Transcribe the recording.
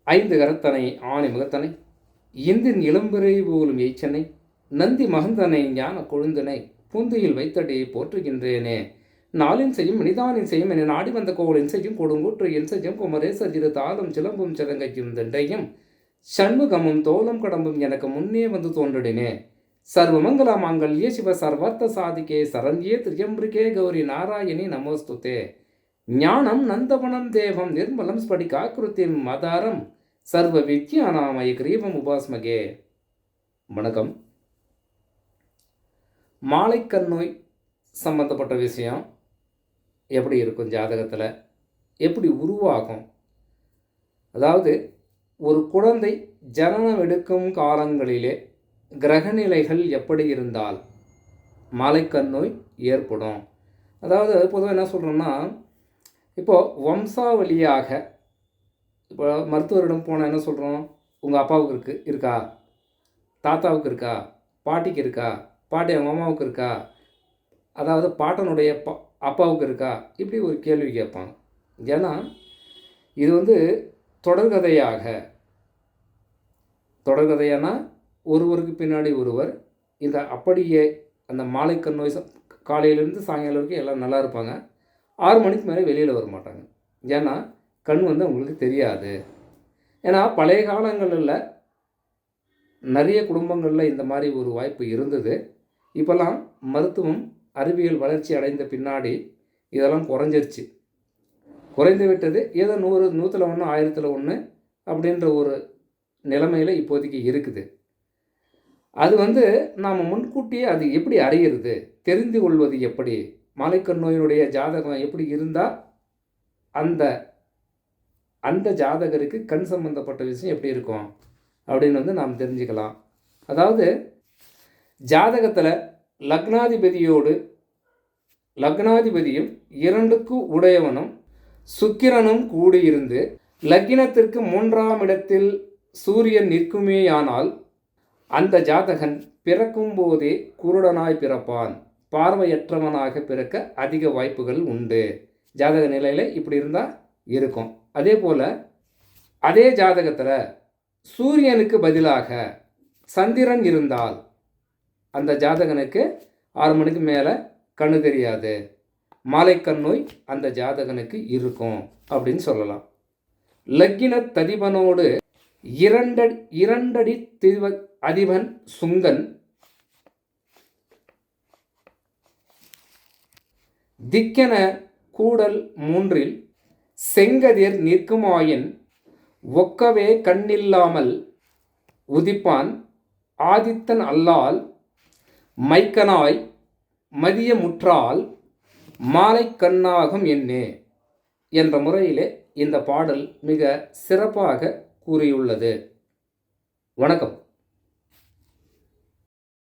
ஐந்து கரத்தனை ஆணை முகத்தனை இந்தின் இளம்பிறை போலும் எய்ச்சனை நந்தி மகந்தனை ஞான கொழுந்தனை பூந்தையில் வைத்தடி போற்றுகின்றேனே. நாளின் செய்யும் மனிதானின் செய்யும் என நாடி வந்த கோவலின் செய்யும் கொடுங்கூற்று என் செய்யும் குமரேசர் இரு தாளும் சிலம்பும் சிலங்கையும் தண்டையும் சண்முகமும் தோளும் கடம்பும் எனக்கு முன்னே வந்து தோன்றினே. சர்வமங்கல மாங்கல்யே சிவ சர்வார்த்த சாதிக்கே சரண்யே திரியம்பிரிகே கௌரி நாராயணி நமோஸ்துதே. ஞானம் நந்தவனம் தேவம் நிர்மலம் ஸ்படிகாக்கிருத்திம் மதாரம் சர்வ வித்யானாமய கிரீவம் உபாஸ்மகே. வணக்கம். மாலைக்கண் சம்பந்தப்பட்ட விஷயம் எப்படி இருக்கும், ஜாதகத்தில் எப்படி உருவாகும், அதாவது ஒரு குழந்தை ஜனனம் எடுக்கும் காலங்களிலே கிரகநிலைகள் எப்படி இருந்தால் மாலைக்கண் ஏற்படும். அதாவது பொதுவாக என்ன சொல்கிறோம்னா, இப்போது வம்சாவளியாக இப்போ மருத்துவரிடம் போனால் என்ன சொல்கிறோம், உங்கள் அப்பாவுக்கு இருக்கா, தாத்தாவுக்கு இருக்கா, பாட்டிக்கு இருக்கா, பாட்டி அவங்க அம்மாவுக்கு இருக்கா, அதாவது பாட்டனுடைய அப்பாவுக்கு இருக்கா, இப்படி ஒரு கேள்வி கேட்பாங்க. ஏன்னா இது தொடர்கதையானா ஒருவருக்கு பின்னாடி ஒருவர் இந்த அப்படியே அந்த மாலைக்கண் காலையிலேருந்து சாயங்காலம் வரைக்கும் எல்லாம் நல்லா இருப்பாங்க. 6 மணிக்கு மேலே வெளியில் வர மாட்டாங்க. ஏன்னா கண் அவங்களுக்கு தெரியாது. ஏன்னா பழைய காலங்களில் நிறைய குடும்பங்களில் இந்த மாதிரி ஒரு வாய்ப்பு இருந்தது. இப்போல்லாம் மருத்துவம் அறிவியல் வளர்ச்சி அடைந்த பின்னாடி இதெல்லாம் குறைந்து விட்டது. ஏதோ 100, 100ல் 1, 1000ல் 1 அப்படின்ற ஒரு நிலைமையில் இப்போதைக்கு இருக்குது. அது நாம் முன்கூட்டியே அது எப்படி அறிகிறது, தெரிந்து கொள்வது எப்படி, மாலைக்கண் நோயினுடைய ஜாதகம் எப்படி இருந்தால் அந்த ஜாதகருக்கு கண் சம்பந்தப்பட்ட விஷயம் எப்படி இருக்கும் அப்படின்னு நாம் தெரிஞ்சுக்கலாம். அதாவது ஜாதகத்தில் லக்னாதிபதியும் 2க்கு உடையவனும் சுக்கிரனும் கூடியிருந்து லக்னத்திற்கு 3ஆம் இடத்தில் சூரியன் நிற்குமேயானால் அந்த ஜாதகன் பிறக்கும் போதே குருடனாய் பிறப்பான், பார்வையற்றவனாக பிறக்க அதிக வாய்ப்புகள் உண்டு. ஜாதக நிலையில் இப்படி இருந்தால் இருக்கும். அதே போல் அதே ஜாதகத்தில் சூரியனுக்கு பதிலாக சந்திரன் இருந்தால் அந்த ஜாதகனுக்கு 6 மணிக்கு மேலே கண்ணு தெரியாது, மாலைக்கண் அந்த ஜாதகனுக்கு இருக்கும் அப்படின்னு சொல்லலாம். லக்கின ததிபனோடு 2 அடி அதிபன் சுங்கன் திக்கென கூடல் 3ல் செங்கதிர் நிற்குமாயின் ஒக்கவே கண்ணில்லாமல் உதிப்பான் ஆதித்தன் அல்லால் மைக்கனாய் மதிய முற்றால் மாலைக்கண்ணாகும் என்னே என்ற முறையிலே இந்த பாடல் மிக சிறப்பாக கூறியுள்ளது. வணக்கம்.